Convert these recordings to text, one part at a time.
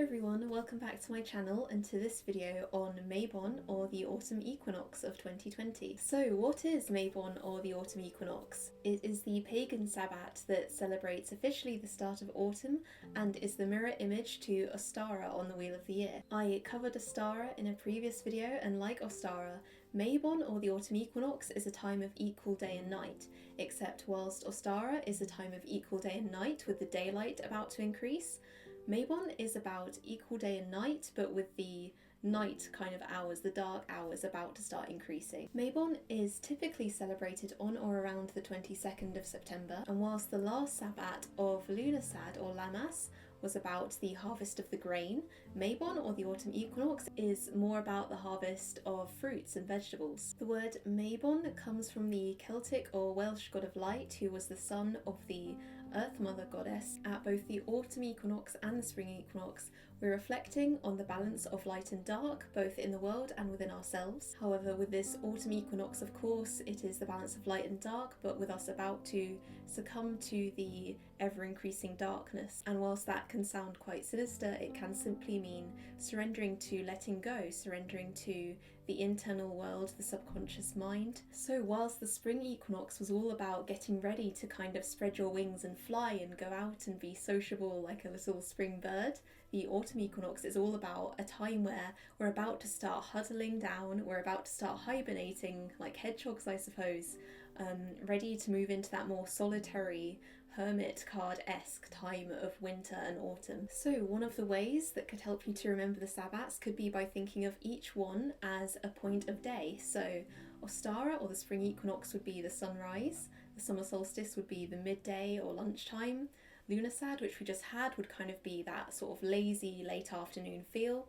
everyone, welcome back to my channel and to this video on MABON, or the Autumn Equinox of 2020. So what is MABON, or the Autumn Equinox? It is the pagan Sabbat that celebrates officially the start of autumn and is the mirror image to Ostara on the Wheel of the Year. I covered Ostara in a previous video, and like Ostara, MABON, or the Autumn Equinox, is a time of equal day and night, except whilst Ostara is a time of equal day and night with the daylight about to increase, MABON is about equal day and night, but with the night kind of hours, the dark hours, about to start increasing. MABON is typically celebrated on or around the 22nd of September, and whilst the last Sabbat of Lunasad or Lammas was about the harvest of the grain, MABON, or the Autumn Equinox, is more about the harvest of fruits and vegetables. The word MABON comes from the Celtic or Welsh god of light, who was the son of the Earth Mother goddess. At both the Autumn Equinox and the Spring Equinox, we're reflecting on the balance of light and dark, both in the world and within ourselves. However, with this Autumn Equinox, of course, it is the balance of light and dark, but with us about to succumb to the ever-increasing darkness. And whilst that can sound quite sinister, it can simply mean surrendering to letting go, surrendering to the internal world, the subconscious mind. So whilst the Spring Equinox was all about getting ready to kind of spread your wings and fly and go out and be sociable like a little spring bird, the Autumn Equinox is all about a time where we're about to start huddling down, we're about to start hibernating like hedgehogs, I suppose, ready to move into that more solitary, hermit card-esque time of winter and autumn. So one of the ways that could help you to remember the Sabbats could be by thinking of each one as a point of day. So Ostara, or the Spring Equinox, would be the sunrise, the summer solstice would be the midday or lunchtime, Lunasad, which we just had, would kind of be that sort of lazy late afternoon feel.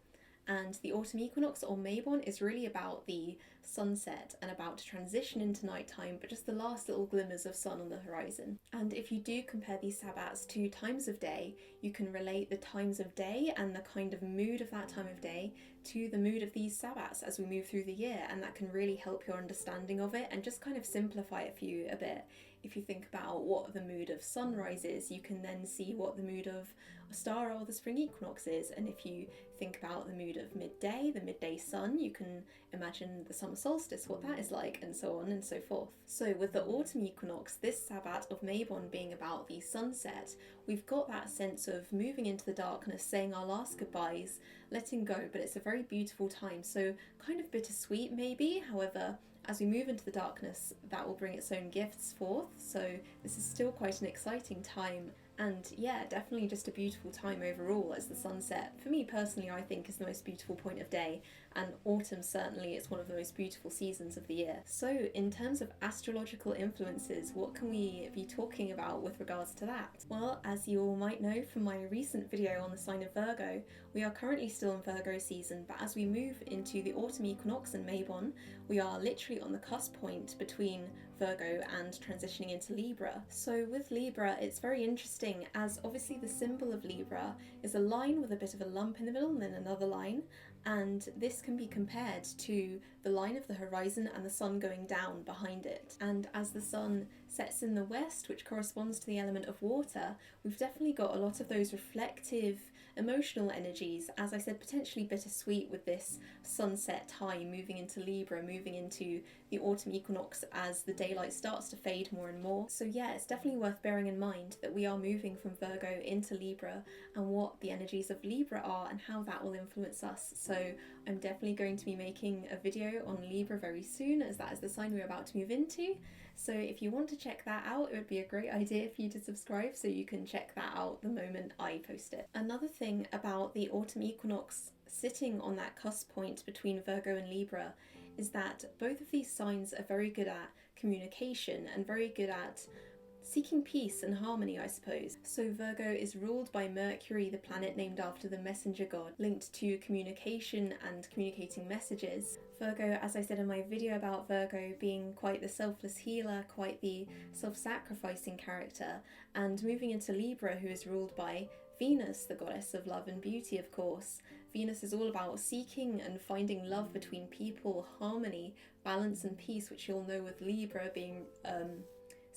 And the Autumn Equinox, or MABON, is really about the sunset and about to transition into nighttime, but just the last little glimmers of sun on the horizon. And if you do compare these Sabbats to times of day, you can relate the times of day and the kind of mood of that time of day to the mood of these Sabbats as we move through the year, and that can really help your understanding of it and just kind of simplify it for you a bit. If you think about what the mood of sunrise is, you can then see what the mood of Ostara or the Spring Equinox is, and if you think about the mood of midday, the midday sun, you can imagine the summer solstice, what that is like, and so on and so forth. So with the Autumn Equinox, this Sabbat of MABON being about the sunset, we've got that sense of moving into the darkness, saying our last goodbyes, letting go, but it's a very beautiful time, so kind of bittersweet maybe. However, as we move into the darkness, that will bring its own gifts forth, so this is still quite an exciting time. And yeah, definitely just a beautiful time overall, as the sunset, for me personally, I think is the most beautiful point of day, and autumn certainly is one of the most beautiful seasons of the year. So in terms of astrological influences, what can we be talking about with regards to that? Well, as you all might know from my recent video on the sign of Virgo, we are currently still in Virgo season, but as we move into the Autumn Equinox and MABON, we are literally on the cusp point between Virgo and transitioning into Libra. So with Libra, it's very interesting, as obviously the symbol of Libra is a line with a bit of a lump in the middle and then another line, and this can be compared to the line of the horizon and the sun going down behind it. And as the sun sets in the west, which corresponds to the element of water, we've definitely got a lot of those reflective, emotional energies, as I said, potentially bittersweet with this sunset time, moving into Libra, moving into the Autumn Equinox as the daylight starts to fade more and more. So yeah, it's definitely worth bearing in mind that we are moving from Virgo into Libra, and what the energies of Libra are and how that will influence us. So I'm definitely going to be making a video on Libra very soon, as that is the sign we're about to move into. So if you want to check that out, it would be a great idea for you to subscribe so you can check that out the moment I post it. Another thing about the Autumn Equinox sitting on that cusp point between Virgo and Libra is that both of these signs are very good at communication and very good at seeking peace and harmony, I suppose. So Virgo is ruled by Mercury, the planet named after the messenger god, linked to communication and communicating messages. Virgo, as I said in my video about Virgo, being quite the selfless healer, quite the self-sacrificing character, and moving into Libra, who is ruled by Venus, the goddess of love and beauty, of course. Venus is all about seeking and finding love between people, harmony, balance and peace, which you'll know with Libra being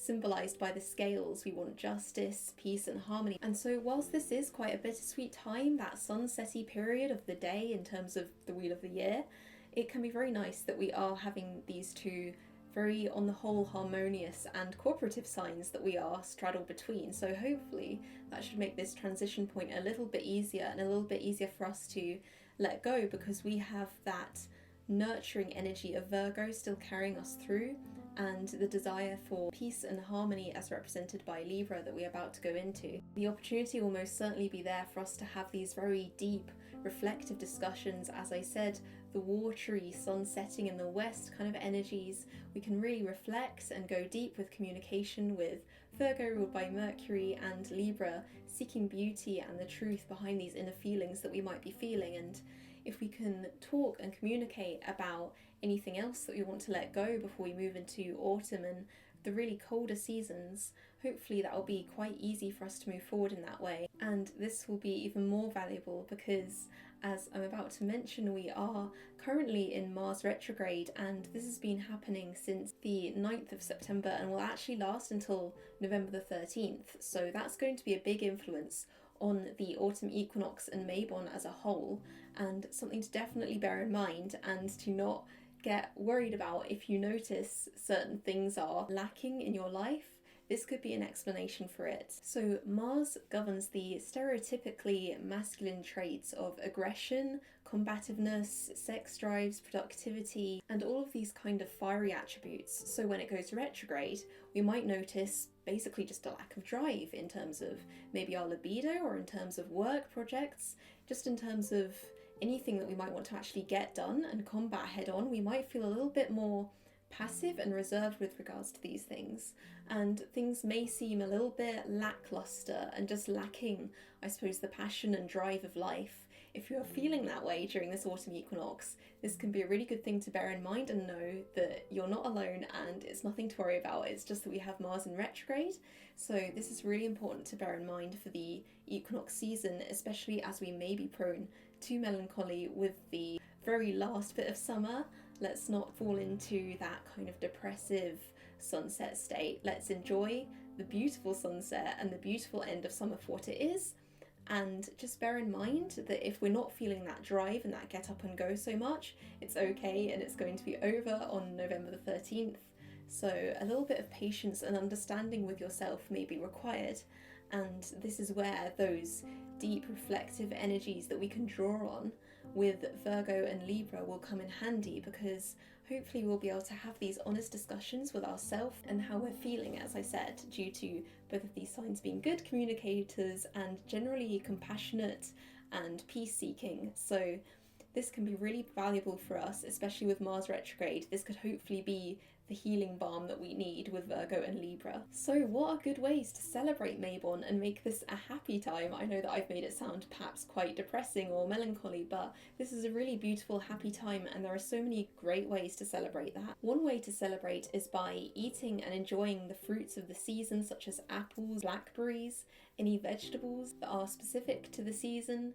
symbolised by the scales. We want justice, peace and harmony. And so whilst this is quite a bittersweet time, that sunsetty period of the day in terms of the wheel of the year, it can be very nice that we are having these two very, on the whole, harmonious and cooperative signs that we are straddled between. So hopefully that should make this transition point a little bit easier, and a little bit easier for us to let go, because we have that nurturing energy of Virgo still carrying us through, and the desire for peace and harmony as represented by Libra that we're about to go into. The opportunity will most certainly be there for us to have these very deep, reflective discussions. As I said, the watery sun setting in the west kind of energies, we can really reflect and go deep with communication with Virgo ruled by Mercury and Libra seeking beauty and the truth behind these inner feelings that we might be feeling. And if we can talk and communicate about anything else that we want to let go before we move into autumn and the really colder seasons, hopefully that will be quite easy for us to move forward in that way. And this will be even more valuable because, as I'm about to mention, we are currently in Mars retrograde, and this has been happening since the 9th of September and will actually last until November the 13th. So that's going to be a big influence on the autumn equinox and MABON as a whole, and something to definitely bear in mind and to not get worried about if you notice certain things are lacking in your life. This could be an explanation for it. So Mars governs the stereotypically masculine traits of aggression, combativeness, sex drives, productivity, and all of these kind of fiery attributes. So when it goes retrograde, we might notice basically just a lack of drive in terms of maybe our libido, or in terms of work projects, just in terms of anything that we might want to actually get done and combat head on. We might feel a little bit more passive and reserved with regards to these things, and things may seem a little bit lackluster and just lacking, I suppose, the passion and drive of life. If you're feeling that way during this autumn equinox, this can be a really good thing to bear in mind and know that you're not alone and it's nothing to worry about. It's just that we have Mars in retrograde. So this is really important to bear in mind for the equinox season, especially as we may be prone to melancholy with the very last bit of summer. Let's not fall into that kind of depressive sunset state. Let's enjoy the beautiful sunset and the beautiful end of summer for what it is. And just bear in mind that if we're not feeling that drive and that get up and go so much, it's okay, and it's going to be over on November the 13th. So a little bit of patience and understanding with yourself may be required. And this is where those deep reflective energies that we can draw on with Virgo and Libra will come in handy, because hopefully we'll be able to have these honest discussions with ourselves and how we're feeling, as I said, due to both of these signs being good communicators and generally compassionate and peace-seeking. So this can be really valuable for us, especially with Mars retrograde. This could hopefully be the healing balm that we need with Virgo and Libra. So what are good ways to celebrate MABON and make this a happy time? I know that I've made it sound perhaps quite depressing or melancholy, but this is a really beautiful, happy time, and there are so many great ways to celebrate that. One way to celebrate is by eating and enjoying the fruits of the season, such as apples, blackberries, any vegetables that are specific to the season,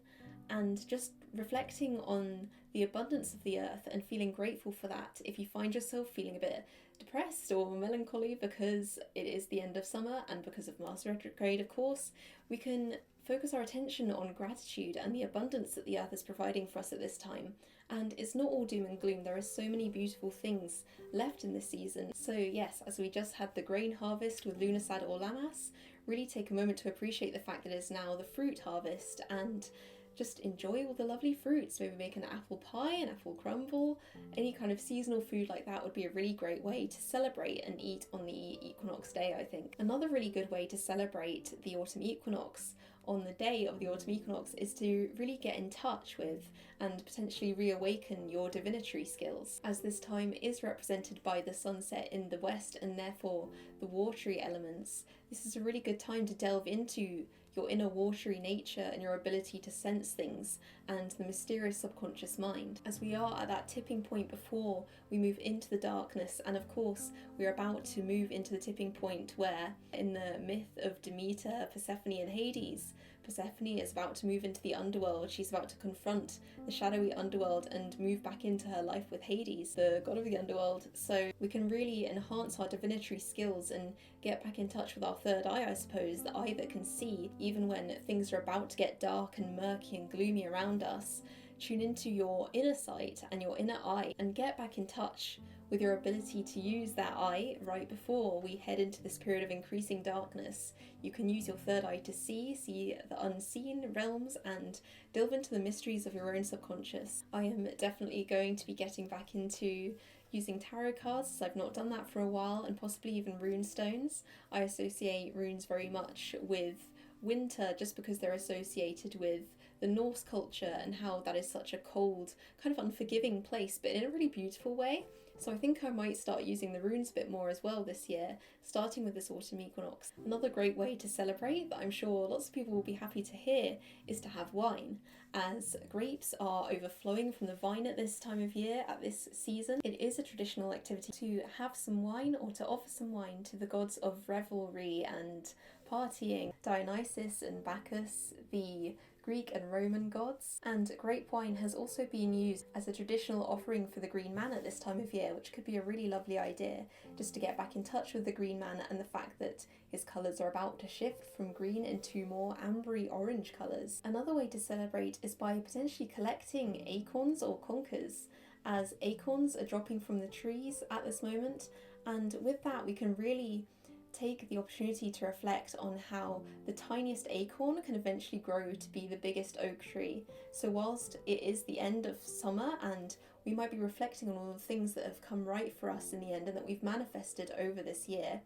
and just reflecting on the abundance of the earth and feeling grateful for that. If you find yourself feeling a bit depressed or melancholy because it is the end of summer and because of Mars retrograde, of course, we can focus our attention on gratitude and the abundance that the earth is providing for us at this time. And it's not all doom and gloom. There are so many beautiful things left in this season. So yes, as we just had the grain harvest with Lunasad or Lamas, really take a moment to appreciate the fact that it is now the fruit harvest, and just enjoy all the lovely fruits. Maybe make an apple pie, an apple crumble, any kind of seasonal food like that would be a really great way to celebrate and eat on the equinox day, I think. Another really good way to celebrate the autumn equinox on the day of the autumn equinox is to really get in touch with and potentially reawaken your divinatory skills, as this time is represented by the sunset in the west and therefore the watery elements. This is a really good time to delve into your inner watery nature and your ability to sense things and the mysterious subconscious mind, as we are at that tipping point before we move into the darkness. And of course we're about to move into the tipping point where, in the myth of Demeter, Persephone and Hades, Persephone is about to move into the underworld. She's about to confront the shadowy underworld and move back into her life with Hades, the god of the underworld. So we can really enhance our divinatory skills and get back in touch with our third eye, I suppose, the eye that can see even when things are about to get dark and murky and gloomy around us. Tune into your inner sight and your inner eye and get back in touch with your ability to use that eye right before we head into this period of increasing darkness. You can use your third eye to see the unseen realms and delve into the mysteries of your own subconscious. I am definitely going to be getting back into using tarot cards, as I've not done that for a while, and possibly even rune stones. I associate runes very much with winter just because they're associated with the Norse culture and how that is such a cold, kind of unforgiving place, but in a really beautiful way. So I think I might start using the runes a bit more as well this year, starting with this autumn equinox. Another great way to celebrate that I'm sure lots of people will be happy to hear is to have wine. As grapes are overflowing from the vine at this time of year, at this season, it is a traditional activity to have some wine or to offer some wine to the gods of revelry and partying, Dionysus and Bacchus, the Greek and Roman gods. And grape wine has also been used as a traditional offering for the green man at this time of year, which could be a really lovely idea, just to get back in touch with the green man and the fact that his colours are about to shift from green into more ambery orange colours. Another way to celebrate is by potentially collecting acorns or conkers, as acorns are dropping from the trees at this moment, and with that we can really take the opportunity to reflect on how the tiniest acorn can eventually grow to be the biggest oak tree. So whilst it is the end of summer and we might be reflecting on all the things that have come right for us in the end and that we've manifested over this year,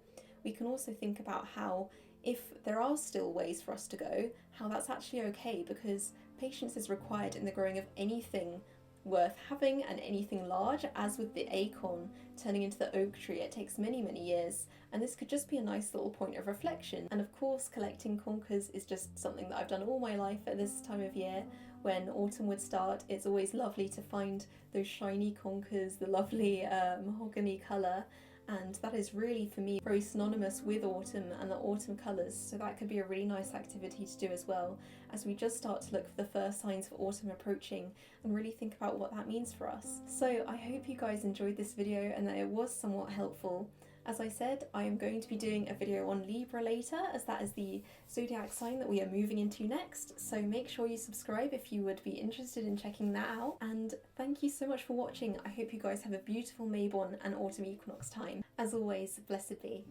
we can also think about how, if there are still ways for us to go, how that's actually okay, because patience is required in the growing of anything worth having and anything large. As with the acorn turning into the oak tree, it takes many years, and this could just be a nice little point of reflection. And of course, collecting conkers is just something that I've done all my life at this time of year. When autumn would start, it's always lovely to find those shiny conkers, the lovely mahogany colour, and that is really, for me, very synonymous with autumn and the autumn colours, so that could be a really nice activity to do as well, as we just start to look for the first signs of autumn approaching and really think about what that means for us. So I hope you guys enjoyed this video and that it was somewhat helpful. As I said, I am going to be doing a video on Libra later, as that is the zodiac sign that we are moving into next, so make sure you subscribe if you would be interested in checking that out. And thank you so much for watching. I hope you guys have a beautiful Mabon and autumn equinox time. As always, blessed be.